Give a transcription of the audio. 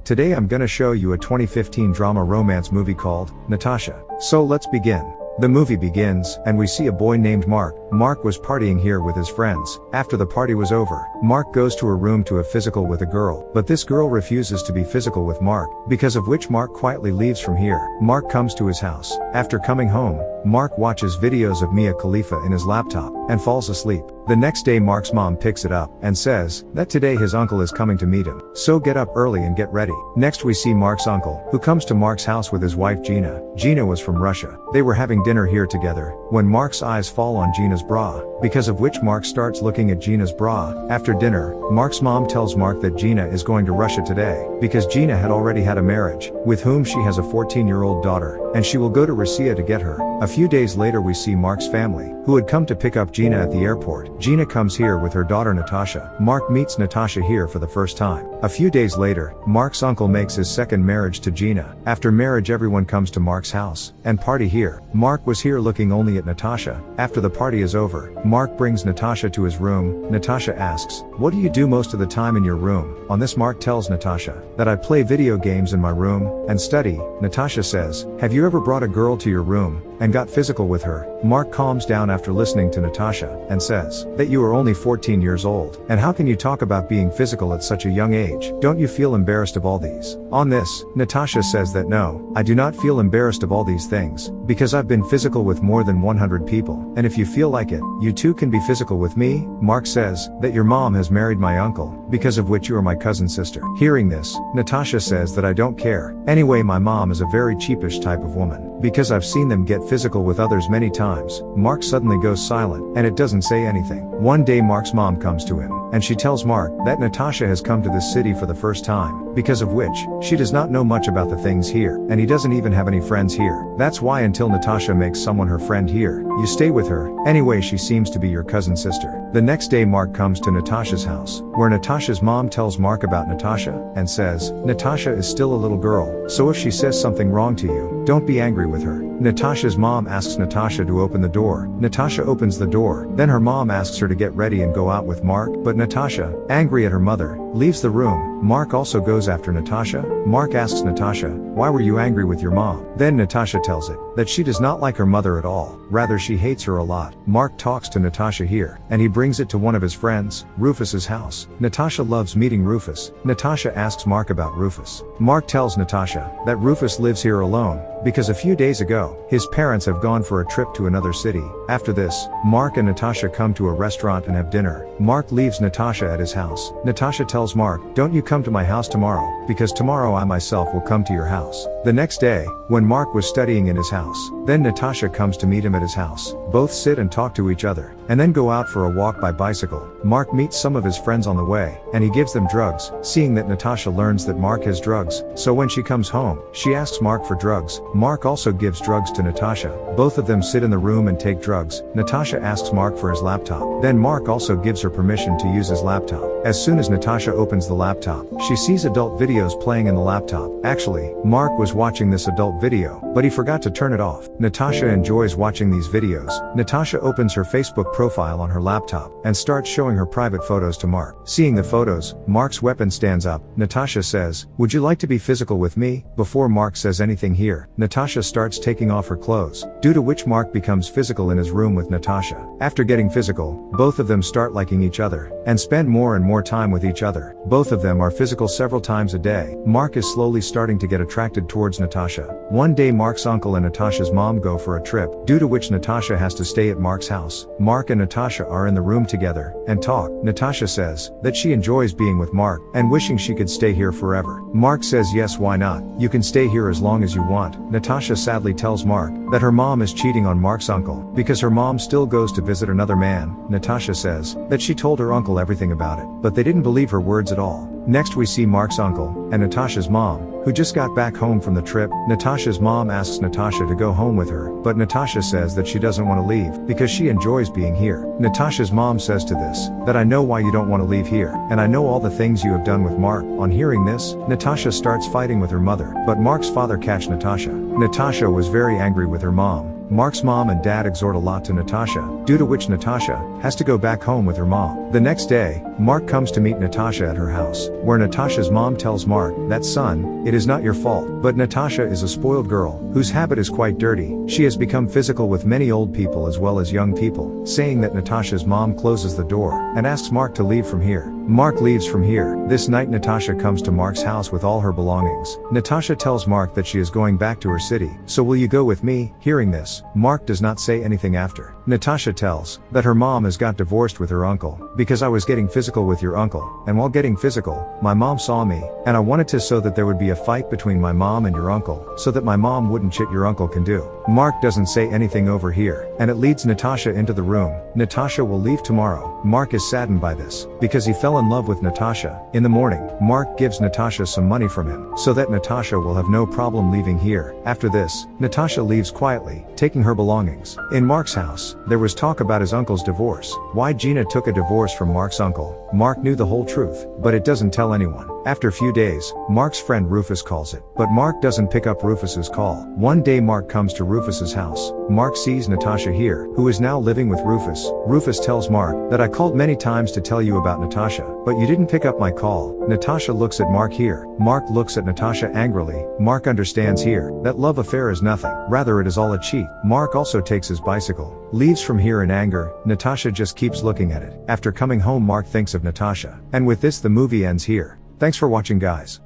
Today I'm gonna show you a 2015 drama romance movie called Natasha. So let's begin. The movie begins, and we see a boy named Mark. Mark was partying here with his friends. After the party was over, Mark goes to a room to have physical with a girl, but this girl refuses to be physical with Mark, because of which Mark quietly leaves from here. Mark comes to his house. After coming home, Mark watches videos of Mia Khalifa in his laptop, and falls asleep. The next day Mark's mom picks it up, and says, that today his uncle is coming to meet him. So get up early and get ready. Next we see Mark's uncle, who comes to Mark's house with his wife Gina. Gina was from Russia. They were having dinner here together, when Mark's eyes fall on Gina's bra, because of which Mark starts looking at Gina's bra. After dinner, Mark's mom tells Mark that Gina is going to Russia today, because Gina had already had a marriage, with whom she has a 14-year-old daughter, and she will go to Russia to get her. A few days later we see Mark's family, who had come to pick up Gina at the airport. Gina comes here with her daughter Natasha. Mark meets Natasha here for the first time. A few days later, Mark's uncle makes his second marriage to Gina. After marriage everyone comes to Mark's house, and party here. Mark was here looking only at Natasha. After the party is over, Mark brings Natasha to his room. Natasha asks, what do you do most of the time in your room? On this Mark tells Natasha, that I play video games in my room, and study. Natasha says, have you ever brought a girl to your room, and got physical with her? Mark calms down after listening to Natasha, and says, that you are only 14 years old, and how can you talk about being physical at such a young age? Don't you feel embarrassed of all these? On this, Natasha says that no, I do not feel embarrassed of all these things, because I've been physical with more than 100 people, and if you feel like it, you too can be physical with me. Mark says, that your mom has married my uncle, because of which you are my cousin sister. Hearing this, Natasha says that I don't care. Anyway, my mom is a very cheapish type of woman, because I've seen them get physical with others many times. Mark suddenly goes silent, and it doesn't say anything. One day Mark's mom comes to him, and she tells Mark that Natasha has come to this city for the first time, because of which, she does not know much about the things here, and he doesn't even have any friends here. That's why until Natasha makes someone her friend here, you stay with her. Anyway, she seems to be your cousin sister. The next day Mark comes to Natasha's house, where Natasha's mom tells Mark about Natasha, and says, Natasha is still a little girl, so if she says something wrong to you, don't be angry with her. Natasha's mom asks Natasha to open the door. Natasha opens the door, then her mom asks her to get ready and go out with Mark, but Natasha, angry at her mother, leaves the room. Mark also goes after Natasha. Mark asks Natasha, why were you angry with your mom? Then Natasha tells it, that she does not like her mother at all, rather she hates her a lot. Mark talks to Natasha here, and he brings it to one of his friends, Rufus's house. Natasha loves meeting Rufus. Natasha asks Mark about Rufus. Mark tells Natasha, that Rufus lives here alone, because a few days ago, his parents have gone for a trip to another city. After this, Mark and Natasha come to a restaurant and have dinner. Mark leaves Natasha at his house. Natasha tells Mark, don't you come to my house tomorrow, because tomorrow I myself will come to your house. The next day, when Mark was studying in his house, then Natasha comes to meet him at his house. Both sit and talk to each other, and then go out for a walk by bicycle. Mark meets some of his friends on the way, and he gives them drugs. Seeing that Natasha learns that Mark has drugs, so when she comes home, she asks Mark for drugs. Mark also gives drugs to Natasha. Both of them sit in the room and take drugs. Natasha asks Mark for his laptop. Then Mark also gives her permission to use his laptop. As soon as Natasha opens the laptop, she sees adult videos playing in the laptop. Actually, Mark was watching this adult video, but he forgot to turn it off. Natasha enjoys watching these videos. Natasha opens her Facebook profile on her laptop, and starts showing her private photos to Mark. Seeing the photos, Mark's weapon stands up. Natasha says, would you like to be physical with me? Before Mark says anything here, Natasha starts taking off her clothes, due to which Mark becomes physical in his room with Natasha. After getting physical, both of them start liking each other, and spend more and more time with each other. Both of them are physical several times a day. Mark is slowly starting to get attracted towards Natasha. One day Mark's uncle and Natasha's mom go for a trip, due to which Natasha has to stay at Mark's house. Mark and Natasha are in the room together, and talk. Natasha says, that she enjoys being with Mark, and wishing she could stay here forever. Mark says yes, why not? You can stay here as long as you want. Natasha sadly tells Mark, that her mom is cheating on Mark's uncle, because her mom still goes to visit another man. Natasha says, that she told her uncle everything about it, but they didn't believe her words at all. Next we see Mark's uncle, and Natasha's mom, who just got back home from the trip. Natasha's mom asks Natasha to go home with her, but Natasha says that she doesn't want to leave, because she enjoys being here. Natasha's mom says to this, that I know why you don't want to leave here, and I know all the things you have done with Mark. On hearing this, Natasha starts fighting with her mother, but Mark's father catch Natasha. Natasha was very angry with her mom, Mark's mom and dad exhort a lot to Natasha, due to which Natasha has to go back home with her mom. The next day, Mark comes to meet Natasha at her house, where Natasha's mom tells Mark that, son, it is not your fault. But Natasha is a spoiled girl, whose habit is quite dirty. She has become physical with many old people as well as young people, saying that Natasha's mom closes the door and asks Mark to leave from here. Mark leaves from here. This night Natasha comes to Mark's house with all her belongings. Natasha tells Mark that she is going back to her city, so will you go with me? Hearing this, Mark does not say anything after. Natasha tells that her mom has got divorced with her uncle, because I was getting physical with your uncle, and while getting physical, my mom saw me, and I wanted to so that there would be a fight between my mom and your uncle, so that my mom wouldn't shit your uncle can do. Mark doesn't say anything over here, and it leads Natasha into the room. Natasha will leave tomorrow. Mark is saddened by this, because he fell in love with Natasha. In the morning, Mark gives Natasha some money from him, so that Natasha will have no problem leaving here. After this, Natasha leaves quietly, taking her belongings. In Mark's house, there was talk about his uncle's divorce. Why Gina took a divorce from Mark's uncle. Mark knew the whole truth, but it doesn't tell anyone. After a few days, Mark's friend Rufus calls it, but Mark doesn't pick up Rufus's call. One day Mark comes to Rufus's house. Mark sees Natasha here, who is now living with Rufus. Rufus tells Mark that I called many times to tell you about Natasha, but you didn't pick up my call. Natasha looks at Mark here. Mark looks at Natasha angrily. Mark understands here that love affair is nothing, rather it is all a cheat. Mark also takes his bicycle, leaves from here in anger. Natasha just keeps looking at it. After coming home, Mark thinks of Natasha. And with this the movie ends here. Thanks for watching, guys.